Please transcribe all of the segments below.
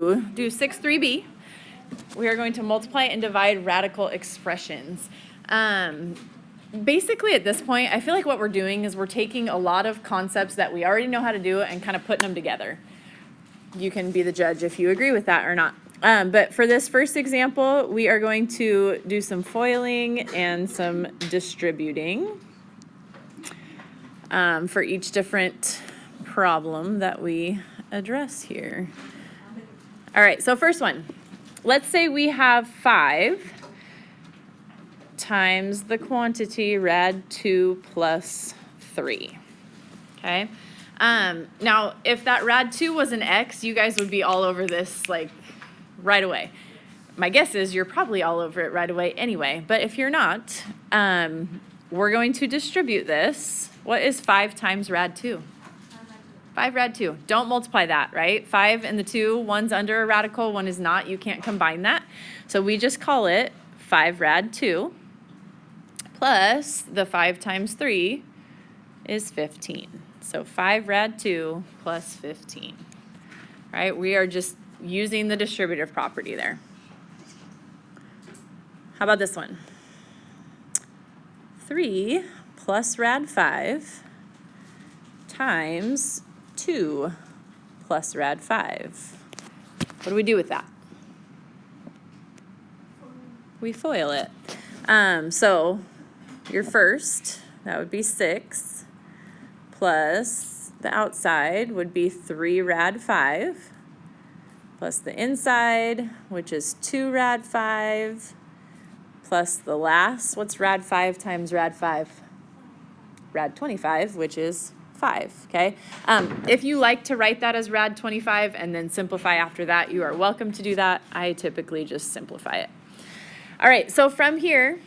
do 6-3b. We are going to multiply and divide radical expressions. Basically at this point, I feel like what we're doing is we're taking a lot of concepts that we already know how to do and kind of putting them together. You can be the judge if you agree with that or not. But for this first example, we are going to do some foiling and some distributing for each different problem that we address here. All right, so first one. Let's say we have 5 times the quantity rad 2 plus 3, okay? Now, if that rad 2 was an x, you guys would be all over this, like, right away. My guess is you're probably all over it right away anyway, but if you're not, we're going to distribute this. What is 5 times rad 2? 5 rad 2. Don't multiply that, right? 5 and the 2, one's under a radical, one is not. You can't combine that. So we just call it 5 rad 2 plus the 5 times 3 is 15. So 5 rad 2 plus 15. Right? We are just using the distributive property there. How about this one? 3 plus rad 5 times 2 plus rad 5. What do we do with that? We FOIL it. So your first, that would be 6, plus the outside would be 3 rad 5, plus the inside, which is 2 rad 5, plus the last, what's rad 5 times rad 5? Rad 25, which is 5, okay? If you like to write that as rad 25 and then simplify after that, you are welcome to do that. I typically just simplify it. All right, so from here,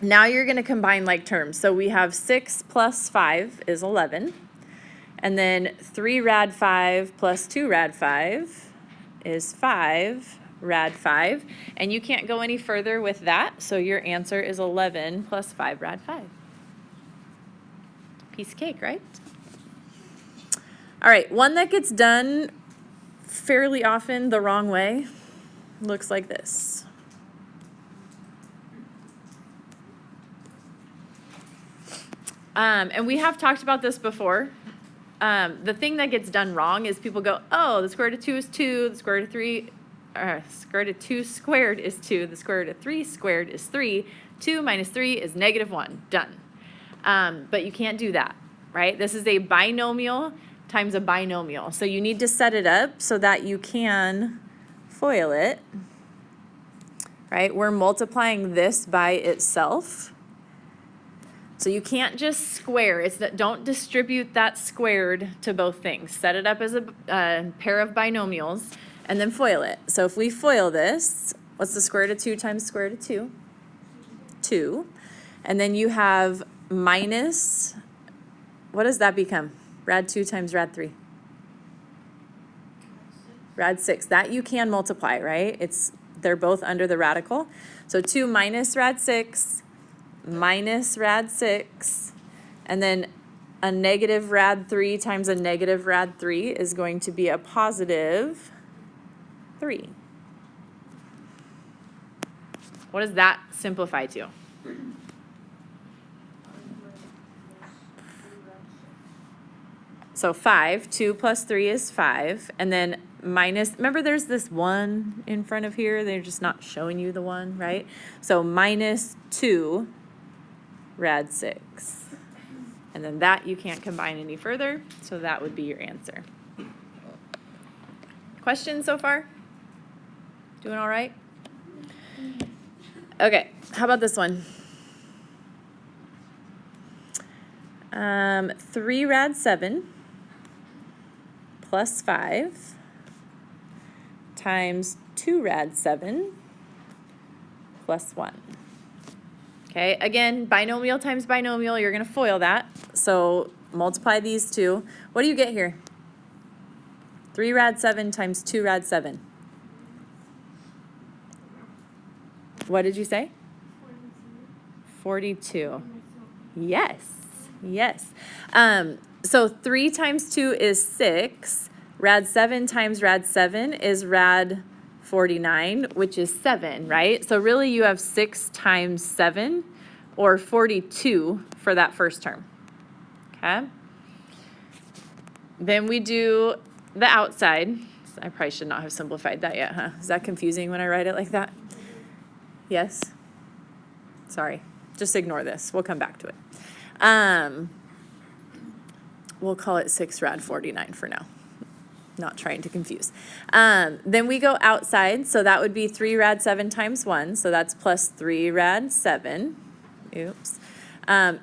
now you're going to combine like terms. So we have 6 plus 5 is 11. And then 3 rad 5 plus 2 rad 5 is 5 rad 5. And you can't go any further with that, so your answer is 11 plus 5 rad 5. Piece of cake, right? All right, one that gets done fairly often the wrong way looks like this. And we have talked about this before. The thing that gets done wrong is people go, oh, the square root of 2 is 2, the square root of 3, square root of 2 squared is 2, the square root of 3 squared is 3, 2 minus 3 is -1, done. But you can't do that, right? This is a binomial times a binomial. So you need to set it up so that you can FOIL it, right? We're multiplying this by itself. So you can't just square. It's that don't distribute that squared to both things. Set it up as a pair of binomials and then FOIL it. So if we FOIL this, what's the square root of 2 times square root of 2? 2. And then you have minus, what does that become? Rad 2 times rad 3. Rad 6. That you can multiply, right? They're both under the radical. So 2 minus rad 6 minus rad 6, and then a negative rad 3 times a negative rad 3 is going to be a positive 3. What does that simplify to? So 5, 2 plus 3 is 5, and then minus, remember there's this 1 in front of here, they're just not showing you the 1, right? So minus 2 rad 6. And then that you can't combine any further, so that would be your answer. Questions so far? Doing all right? Okay, how about this one? 3 rad 7 plus 5 times 2 rad 7 plus 1. Okay, again, binomial times binomial, you're going to FOIL that. So multiply these two. What do you get here? 3 rad 7 times 2 rad 7. What did you say? 42. Yes, yes. So 3 times 2 is 6. Rad 7 times rad 7 is rad 49, which is 7, right? So really you have 6 times 7, or 42 for that first term, okay? Then we do the outside. I probably should not have simplified that yet, huh? Is that confusing when I write it like that? Yes? Sorry. Just ignore this. We'll come back to it. We'll call it 6 rad 49 for now. Not trying to confuse. Then we go outside, so that would be 3 rad 7 times 1, so that's plus 3 rad 7. Oops.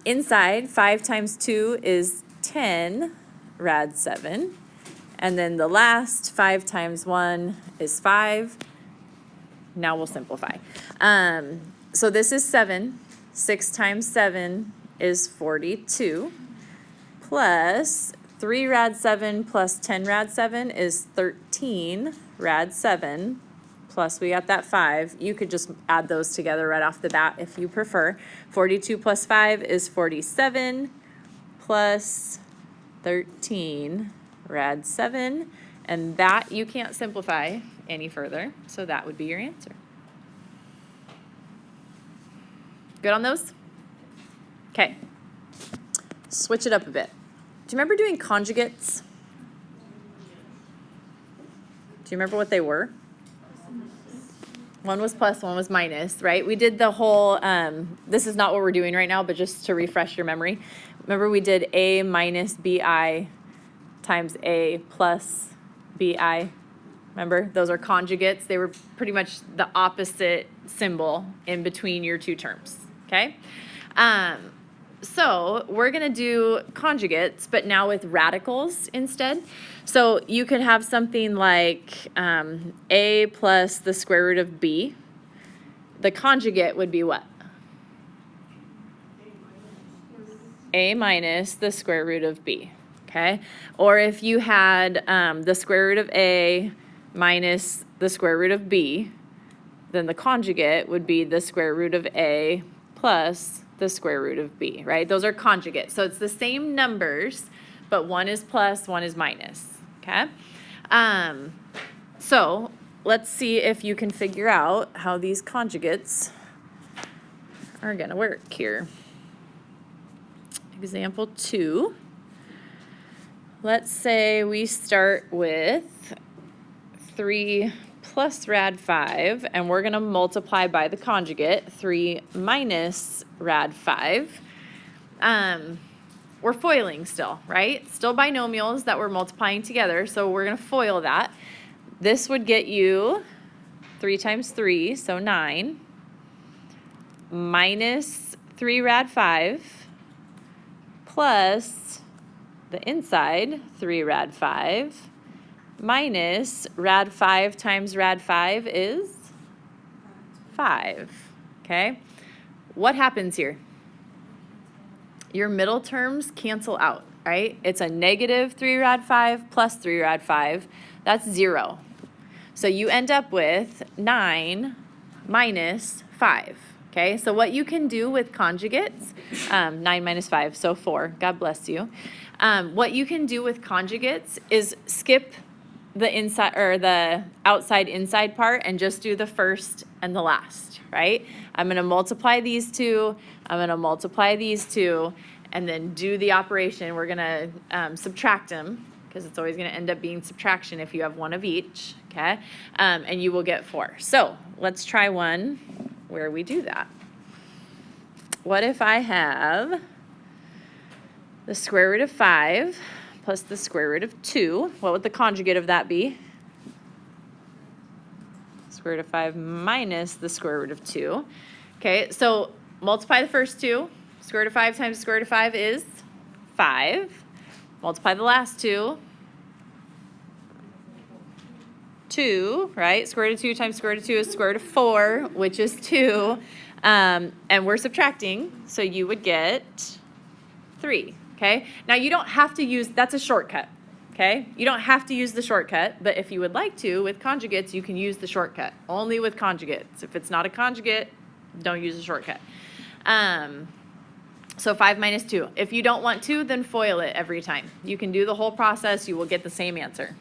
Inside, 5 times 2 is 10 rad 7. And then the last 5 times 1 is 5. Now we'll simplify. So this is 7. 6 times 7 is 42. Plus 3 rad 7 plus 10 rad 7 is 13 rad 7. Plus we got that 5. You could just add those together right off the bat if you prefer. 42 plus 5 is 47 plus 13 rad 7. And that you can't simplify any further. So that would be your answer. Good on those? Okay. Switch it up a bit. Do you remember doing conjugates? Do you remember what they were? One was plus, one was minus, right? We did the whole, this is not what we're doing right now, but just to refresh your memory. Remember we did A minus BI times A plus BI. Remember? Those are conjugates. They were pretty much the opposite symbol in between your two terms, okay? So we're going to do conjugates, but now with radicals instead. So you could have something like A plus the square root of B. The conjugate would be what? A minus the square root of B, okay? Or if you had the square root of A minus the square root of B, then the conjugate would be the square root of A plus the square root of B, right? Those are conjugates. So it's the same numbers, but one is plus, one is minus, okay? So let's see if you can figure out how these conjugates are going to work here. Example 2. Let's say we start with 3 plus rad 5, and we're going to multiply by the conjugate, 3 minus rad 5. We're foiling still, right? Still binomials that we're multiplying together, so we're going to FOIL that. This would get you 3 times 3, so 9, minus 3 rad 5, plus the inside, 3 rad 5, minus rad 5 times rad 5 is 5, okay? What happens here? Your middle terms cancel out, right? It's a negative 3 rad 5 plus 3 rad 5. That's 0. So you end up with 9 minus 5, okay? So what you can do with conjugates, 9 minus 5, so 4. God bless you. What you can do with conjugates is skip the inside or the outside inside part and just do the first and the last, right? I'm going to multiply these two, I'm going to multiply these two, and then do the operation. We're going to subtract them because it's always going to end up being subtraction if you have one of each, okay? And you will get 4. So let's try one where we do that. What if I have the square root of 5 plus the square root of 2. What would the conjugate of that be? Square root of 5 minus the square root of 2. Okay, so multiply the first two. Square root of 5 times square root of 5 is 5. Multiply the last two. 2, right? Square root of 2 times square root of 2 is square root of 4, which is 2. And we're subtracting, so you would get 3. Okay, now you don't have to use, that's a shortcut, okay? You don't have to use the shortcut, but if you would like to, with conjugates, you can use the shortcut. Only with conjugates. If it's not a conjugate, don't use the shortcut. So 5 minus 2. If you don't want to, then FOIL it every time. You can do the whole process, you will get the same answer,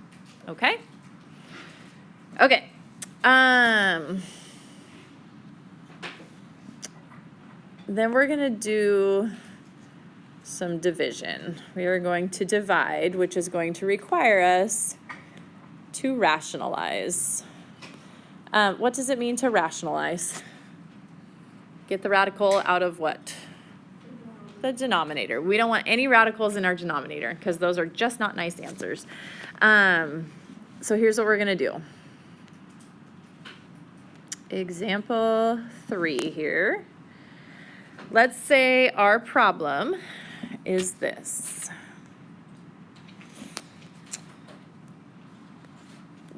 Okay? Okay. Then we're going to do some division. We are going to divide, which is going to require us to rationalize. What does it mean to rationalize? Get the radical out of what? The denominator. We don't want any radicals in our denominator because those are just not nice answers. So here's what we're going to do. Example 3 here. Let's say our problem is this.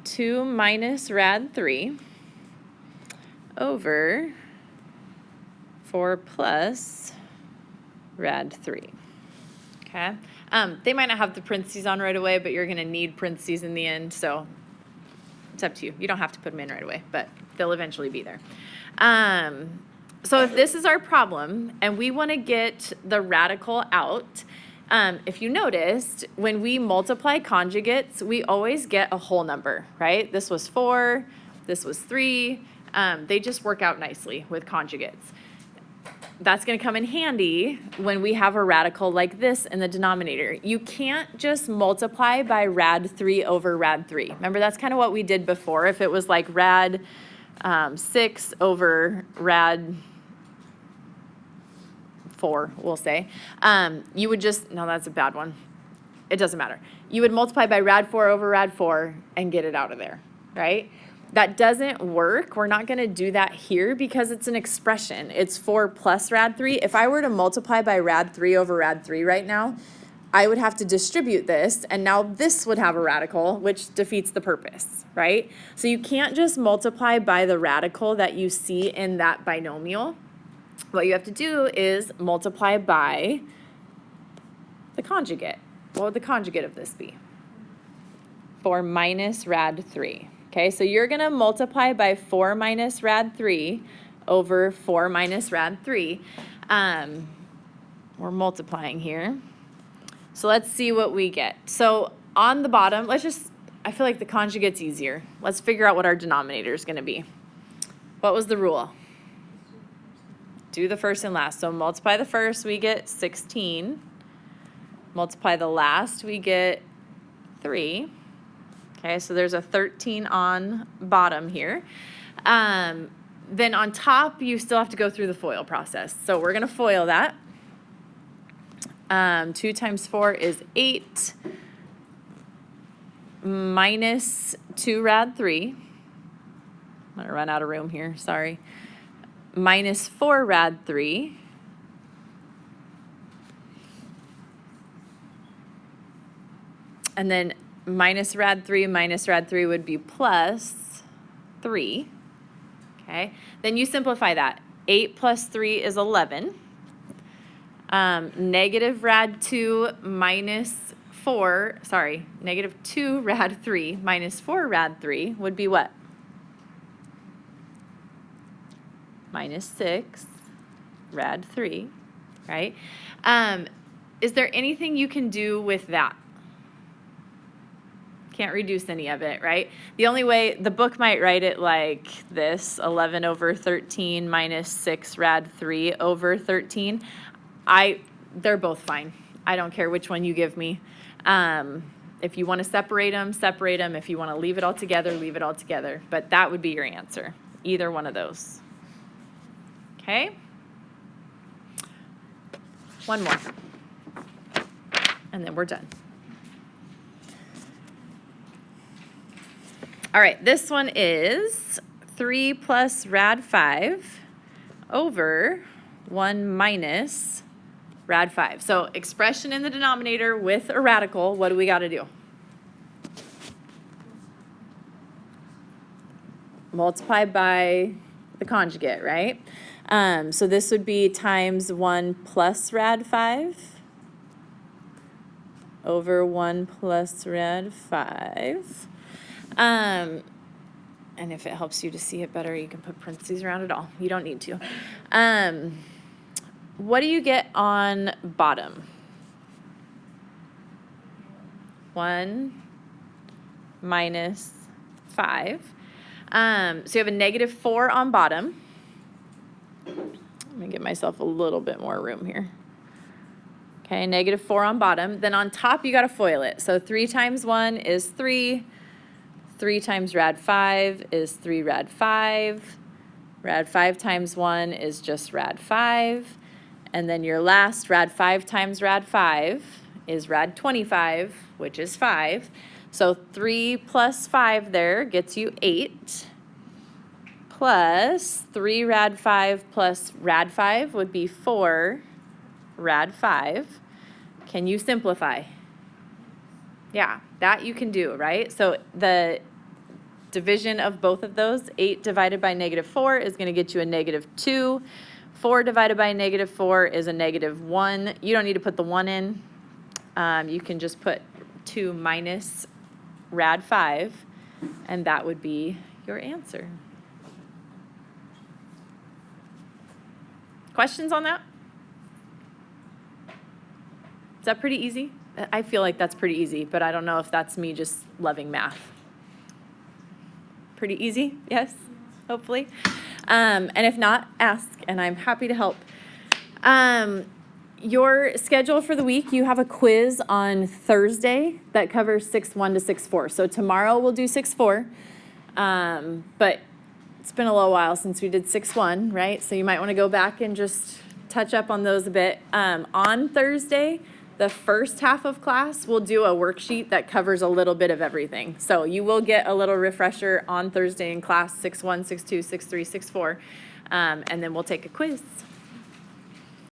2 minus rad 3 over 4 plus rad 3. Okay? They might not have the parentheses on right away, but you're going to need parentheses in the end, so it's up to you. You don't have to put them in right away, but they'll eventually be there. So if this is our problem and we want to get the radical out, if you noticed, when we multiply conjugates, we always get a whole number, right? This was 4, this was 3. They just work out nicely with conjugates. That's going to come in handy when we have a radical like this in the denominator. You can't just multiply by rad 3 over rad 3. Remember, that's kind of what we did before. If it was like rad 6 over rad 4, we'll say, you would just, no, that's a bad one. It doesn't matter. You would multiply by rad 4 over rad 4 and get it out of there, right? That doesn't work. We're not going to do that here because it's an expression. It's 4 plus rad 3. If I were to multiply by rad 3 over rad 3 right now, I would have to distribute this, and now this would have a radical, which defeats the purpose, right? So you can't just multiply by the radical that you see in that binomial. What you have to do is multiply by the conjugate. What would the conjugate of this be? 4 minus rad 3. Okay, so you're going to multiply by 4 minus rad 3 over 4 minus rad 3. We're multiplying here. So let's see what we get. So on the bottom, I feel like the conjugate's easier. Let's figure out what our denominator is going to be. What was the rule? Do the first and last. So multiply the first, we get 16. Multiply the last, we get 3. Okay, so there's a 13 on bottom here. Then on top, you still have to go through the FOIL process. So we're going to FOIL that. 2 times 4 is 8 minus 2 rad 3. I'm going to run out of room here, sorry. Minus 4 rad 3. And then minus rad 3 would be plus 3. Okay, then you simplify that. 8 plus 3 is 11. Negative rad 2 minus 4, sorry, negative 2 rad 3 minus 4 rad 3 would be what? Minus 6 rad 3, right? Is there anything you can do with that? Can't reduce any of it, right? The only way, the book might write it like this, 11 over 13 minus 6 rad 3 over 13. They're both fine. I don't care which one you give me. If you want to separate them, separate them. If you want to leave it all together, leave it all together. But that would be your answer, either one of those. Okay? One more. And then we're done. All right, this one is 3 plus rad 5 over 1 minus rad 5. So expression in the denominator with a radical, what do we got to do? Multiply by the conjugate, right? So this would be times 1 plus rad 5 over 1 plus rad 5. And if it helps you to see it better, you can put parentheses around it all. You don't need to. What do you get on bottom? 1 minus 5. So you have a negative 4 on bottom. Let me give myself a little bit more room here. Okay, negative 4 on bottom. Then on top, you got to FOIL it. So 3 times 1 is 3. 3 times rad 5 is 3 rad 5. Rad 5 times 1 is just rad 5. And then your last rad 5 times rad 5 is rad 25, which is 5. So 3 plus 5 there gets you 8. Plus 3 rad 5 plus rad 5 would be 4 rad 5. Can you simplify? Yeah, that you can do, right? So the division of both of those, 8 divided by negative 4 is going to get you a negative 2. 4 divided by negative 4 is a negative 1. You don't need to put the 1 in. You can just put 2 minus rad 5, and that would be your answer. Questions on that? Is that pretty easy? I feel like that's pretty easy, but I don't know if that's me just loving math. Pretty easy? Yes? Hopefully. And if not, ask, and I'm happy to help. Your schedule for the week, you have a quiz on Thursday that covers 6-1 to 6-4. So tomorrow we'll do 6-4, but it's been a little while since we did 6-1, right? So you might want to go back and just touch up on those a bit. On Thursday, the first half of class, we'll do a worksheet that covers a little bit of everything. So you will get a little refresher on Thursday in class, 6-1, 6-2, 6-3, 6-4, and then we'll take a quiz.